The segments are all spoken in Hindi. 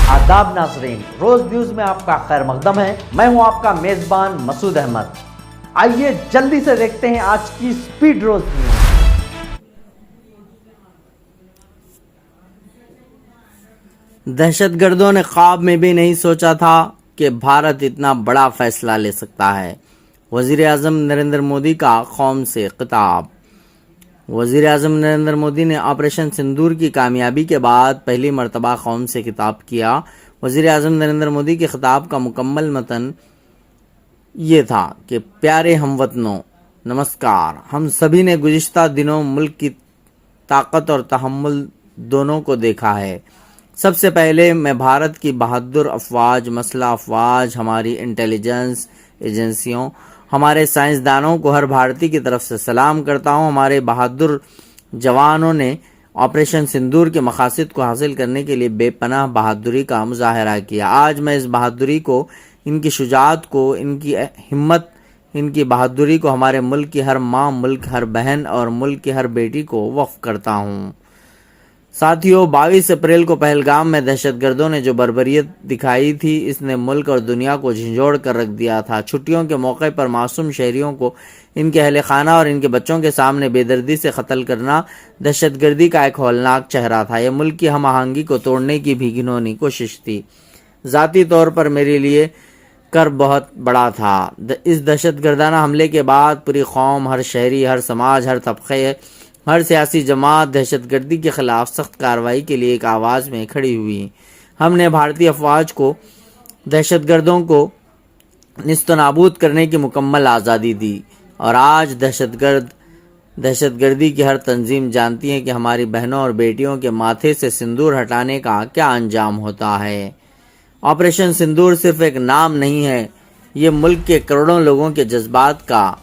आदाब नाज़रीन, रोज न्यूज में आपका खैर मकदम है। मैं हूं आपका मेजबान मसूद अहमद। आइए जल्दी से देखते हैं आज की स्पीड रोज न्यूज। दहशतगर्दों ने ख्वाब में भी नहीं सोचा था कि भारत इतना बड़ा फैसला ले सकता है। वजीर आजम नरेंद्र मोदी का कौम से खिताब। वजीर आजम नरेंद्र मोदी ने ऑपरेशन सिंदूर की कामयाबी के बाद पहली मर्तबा कौम से खिताब किया। वजीर आजम नरेंद्र मोदी के खिताब का मुकम्मल मतन ये था कि प्यारे हमवतनों, नमस्कार। हम सभी ने गुज़िश्ता दिनों मुल्क की ताकत और तहम्मुल दोनों को देखा है। सबसे पहले मैं भारत की बहादुर अफवाज, मसला अफवाज, हमारी इंटेलिजेंस एजेंसियों, हमारे साइंसदानों को हर भारतीय की तरफ से सलाम करता हूं। हमारे बहादुर जवानों ने ऑपरेशन सिंदूर के मकासद को हासिल करने के लिए बेपनाह बहादुरी का मुजाहरा किया। आज मैं इस बहादुरी को, इनकी शुजाअत को, इनकी हिम्मत, इनकी बहादुरी को हमारे मुल्क की हर माँ, मुल्क हर बहन और मुल्क की हर बेटी को वक्फ करता हूँ। साथियों, 22 अप्रैल को पहलगाम में दहशतगर्दों ने जो बर्बरियत दिखाई थी, इसने मुल्क और दुनिया को झंझोड़ कर रख दिया था। छुट्टियों के मौके पर मासूम शहरियों को इनके अहले खाना और इनके बच्चों के सामने बेदर्दी से कत्ल करना दहशतगर्दी का एक हौलनाक चेहरा था। यह मुल्क की हम आहंगी को तोड़ने की भी घिनौनी कोशिश थी। ज़ाती तौर पर मेरे लिए कर बहुत बड़ा था। इस दहशतगर्दाना हमले के बाद पूरी कौम, हर शहरी, हर समाज, हर तबक़े, हर सियासी जमात दहशतगर्दी के खिलाफ सख्त कार्रवाई के लिए एक आवाज़ में खड़ी हुई। हमने भारतीय अफवाज को दहशतगर्दों को निस्तनाबूद करने की मुकम्मल आज़ादी दी और आज दहशतगर्दी की हर तंजीम जानती है कि हमारी बहनों और बेटियों के माथे से सिंदूर हटाने का क्या अंजाम होता है। ऑपरेशन सिंदूर सिर्फ एक नाम नहीं है, ये मुल्क के करोड़ों लोगों के जज्बात का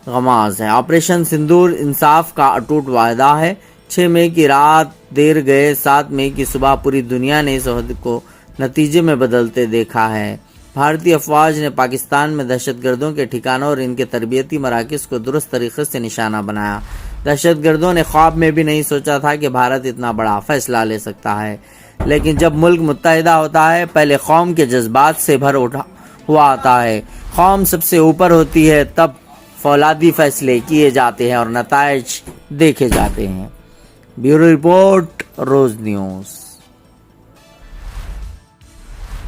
गमाज है। ऑपरेशन सिंदूर इंसाफ का अटूट वायदा है। 6 मई की रात देर गए 7 मई की सुबह पूरी दुनिया ने इस अहद को नतीजे में बदलते देखा है। भारतीय अफवाज ने पाकिस्तान में दहशतगर्दों के ठिकानों और इनके तरबियती मराकज़ को दुरुस्त तरीके से निशाना बनाया। दहशतगर्दों ने ख्वाब में भी नहीं सोचा था कि भारत इतना बड़ा फैसला ले सकता है। लेकिन जब मुल्क मुत्तहिदा होता है, पहले कौम के जज्बात से भर उठा हुआ आता है। कौम सबसे ऊपर होती है, तब फौलादी फैसले किए जाते हैं और नताइज देखे जाते हैं। ब्यूरो रिपोर्ट, रोज न्यूज।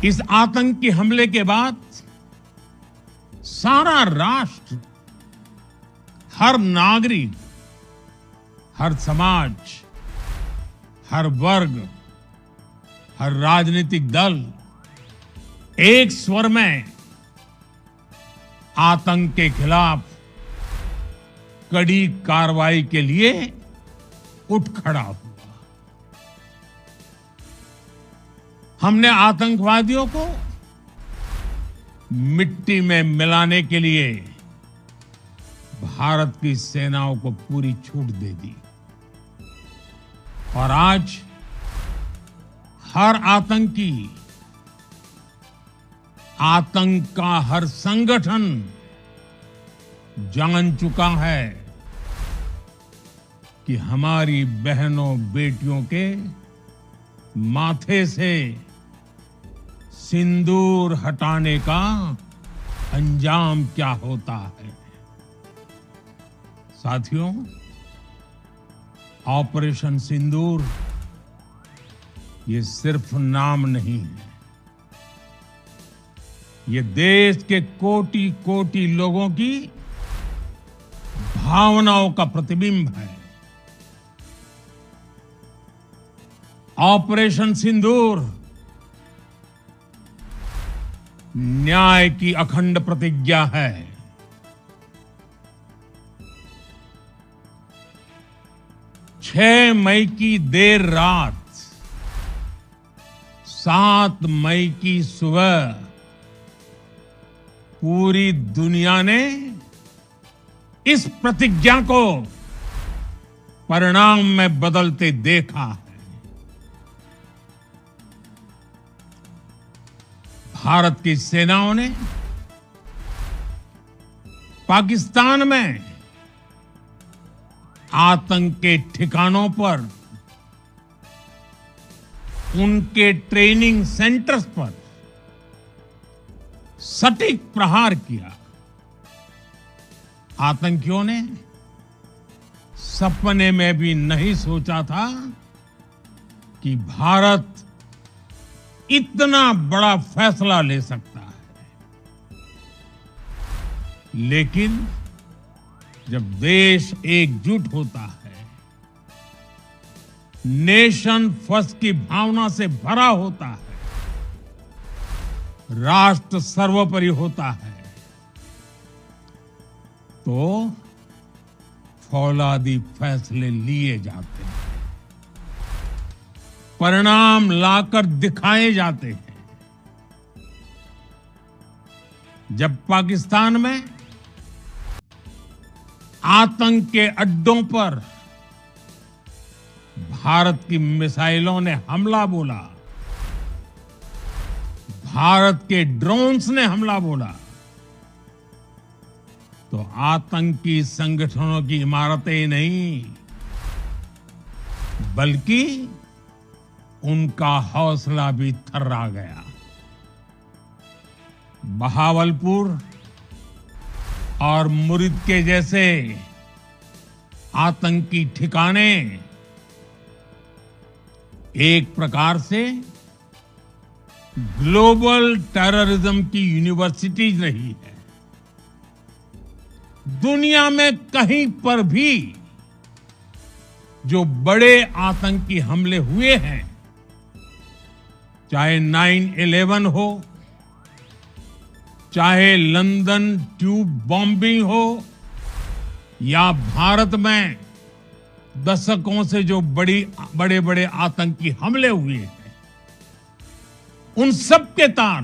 इस आतंकी हमले के बाद सारा राष्ट्र, हर नागरिक, हर समाज, हर वर्ग, हर राजनीतिक दल एक स्वर में आतंक के खिलाफ कड़ी कार्रवाई के लिए उठ खड़ा हुआ। हमने आतंकवादियों को मिट्टी में मिलाने के लिए भारत की सेनाओं को पूरी छूट दे दी और आज हर आतंकी, आतंक का हर संगठन जान चुका है कि हमारी बहनों बेटियों के माथे से सिंदूर हटाने का अंजाम क्या होता है। साथियों, ऑपरेशन सिंदूर ये सिर्फ नाम नहीं है, ये देश के कोटि कोटि लोगों की भावनाओं का प्रतिबिंब है। ऑपरेशन सिंदूर न्याय की अखंड प्रतिज्ञा है। 6 मई की देर रात, 7 मई की सुबह पूरी दुनिया ने इस प्रतिज्ञा को परिणाम में बदलते देखा है। भारत की सेनाओं ने पाकिस्तान में आतंक के ठिकानों पर उनके ट्रेनिंग सेंटर्स पर सटीक प्रहार किया। आतंकियों ने सपने में भी नहीं सोचा था कि भारत इतना बड़ा फैसला ले सकता है। लेकिन जब देश एकजुट होता है, नेशन फर्स्ट की भावना से भरा होता है, राष्ट्र सर्वोपरि होता है, तो फौलादी फैसले लिए जाते हैं, परिणाम लाकर दिखाए जाते हैं। जब पाकिस्तान में आतंक के अड्डों पर भारत की मिसाइलों ने हमला बोला, भारत के ड्रोन्स ने हमला बोला, तो आतंकी संगठनों की इमारतें नहीं, बल्कि उनका हौसला भी थर्रा गया। बहावलपुर और मुरिद के जैसे आतंकी ठिकाने एक प्रकार से ग्लोबल टेररिज्म की यूनिवर्सिटीज रही है। दुनिया में कहीं पर भी जो बड़े आतंकी हमले हुए हैं, चाहे 9/11 हो, चाहे लंदन ट्यूब बॉम्बिंग हो, या भारत में दशकों से जो बड़े बड़े आतंकी हमले हुए हैं, उन सब के तार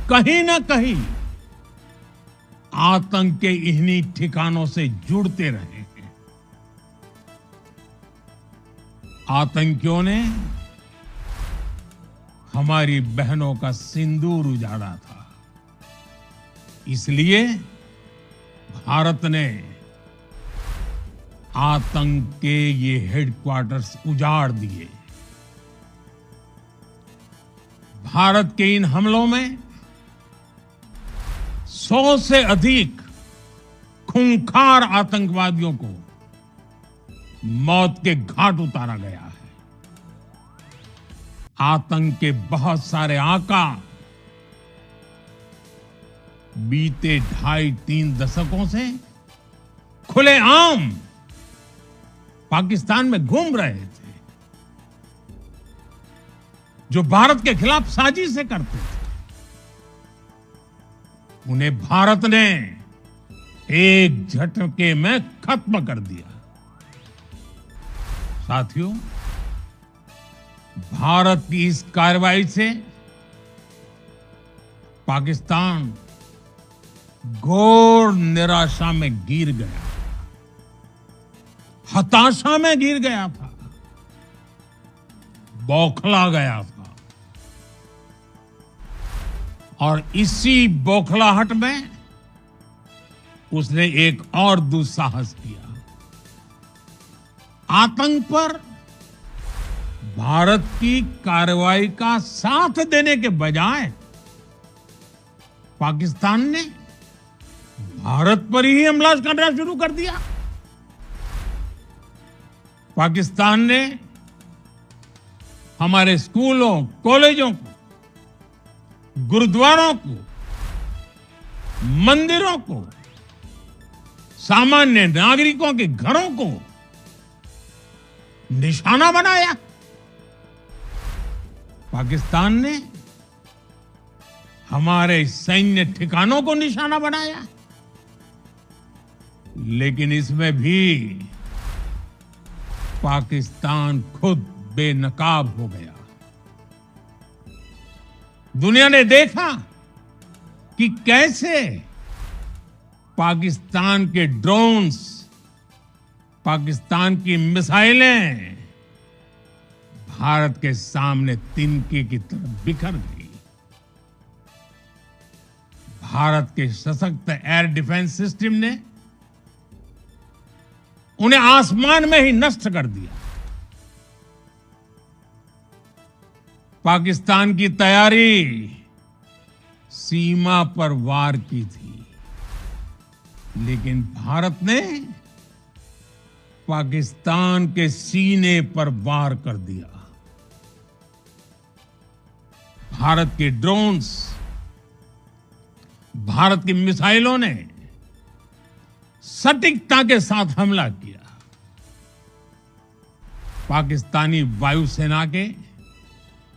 कहीं ना कहीं आतंक के इन्हीं ठिकानों से जुड़ते रहे हैं। आतंकियों ने हमारी बहनों का सिंदूर उजाड़ा था, इसलिए भारत ने आतंक के ये हेडक्वार्टर्स उजाड़ दिए। भारत के इन हमलों में 100 से अधिक खूंखार आतंकवादियों को मौत के घाट उतारा गया है। आतंक के बहुत सारे आका बीते 2.5-3 दशकों से खुलेआम पाकिस्तान में घूम रहे थे, जो भारत के खिलाफ साजिशें करते थे। उन्हें भारत ने एक झटके में खत्म कर दिया। साथियों, भारत की इस कार्रवाई से पाकिस्तान घोर निराशा में गिर गया, हताशा में गिर गया था, बौखला गया था। और इसी बौखलाहट में उसने एक और दुस्साहस किया। आतंक पर भारत की कार्रवाई का साथ देने के बजाय पाकिस्तान ने भारत पर ही हमला करना शुरू कर दिया। पाकिस्तान ने हमारे स्कूलों, कॉलेजों को, गुरुद्वारों को, मंदिरों को, सामान्य नागरिकों के घरों को निशाना बनाया। पाकिस्तान ने हमारे सैन्य ठिकानों को निशाना बनाया। लेकिन इसमें भी पाकिस्तान खुद बेनकाब हो गया। दुनिया ने देखा कि कैसे पाकिस्तान के ड्रोन्स, पाकिस्तान की मिसाइलें भारत के सामने तिनके की तरह बिखर गई। भारत के सशक्त एयर डिफेंस सिस्टम ने उन्हें आसमान में ही नष्ट कर दिया। पाकिस्तान की तैयारी सीमा पर वार की थी, लेकिन भारत ने पाकिस्तान के सीने पर वार कर दिया। भारत के ड्रोन्स, भारत की मिसाइलों ने सटीकता के साथ हमला किया। पाकिस्तानी वायुसेना के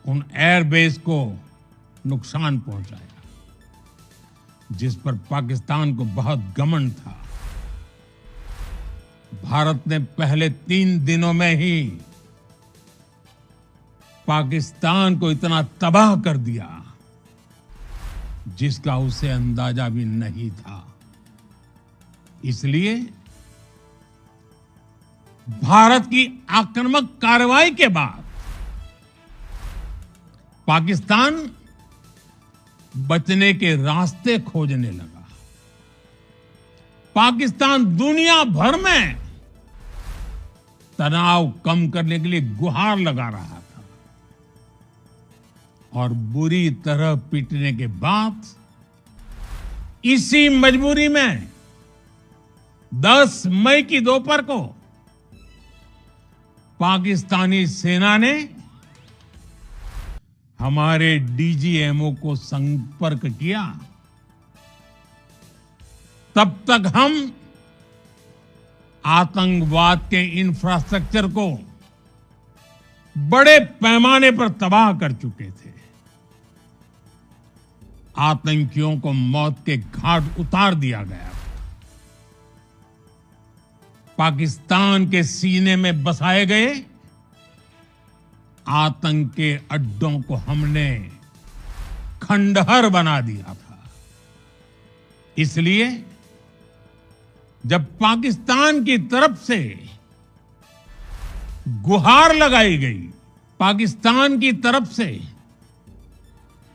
उन एयरबेस को नुकसान पहुंचाया, जिस पर पाकिस्तान को बहुत घमंड था। भारत ने पहले 3 दिनों में ही पाकिस्तान को इतना तबाह कर दिया जिसका उसे अंदाजा भी नहीं था। इसलिए भारत की आक्रामक कार्रवाई के बाद पाकिस्तान बचने के रास्ते खोजने लगा। पाकिस्तान दुनिया भर में तनाव कम करने के लिए गुहार लगा रहा था, और बुरी तरह पीटने के बाद इसी मजबूरी में 10 मई की दोपहर को पाकिस्तानी सेना ने हमारे डीजीएमओ को संपर्क किया। तब तक हम आतंकवाद के इंफ्रास्ट्रक्चर को बड़े पैमाने पर तबाह कर चुके थे। आतंकियों को मौत के घाट उतार दिया गया। पाकिस्तान के सीने में बसाए गए आतंक के अड्डों को हमने खंडहर बना दिया था। इसलिए जब पाकिस्तान की तरफ से गुहार लगाई गई, पाकिस्तान की तरफ से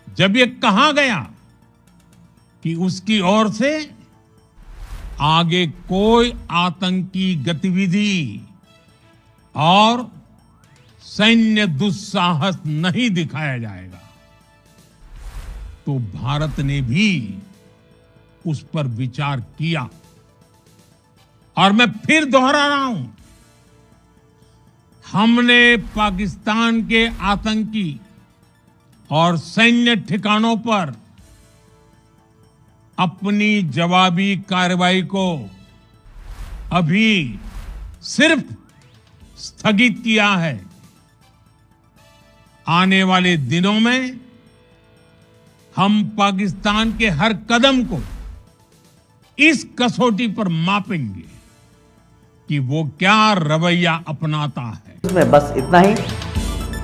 जब ये कहा गया कि उसकी ओर से आगे कोई आतंकी गतिविधि और सैन्य दुस्साहस नहीं दिखाया जाएगा, तो भारत ने भी उस पर विचार किया। और मैं फिर दोहरा रहा हूं, हमने पाकिस्तान के आतंकी और सैन्य ठिकानों पर अपनी जवाबी कार्रवाई को अभी सिर्फ स्थगित किया है। आने वाले दिनों में हम पाकिस्तान के हर कदम को इस कसौटी पर मापेंगे कि वो क्या रवैया अपनाता है। इसमें बस इतना ही।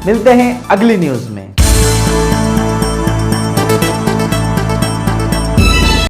मिलते हैं अगली न्यूज में।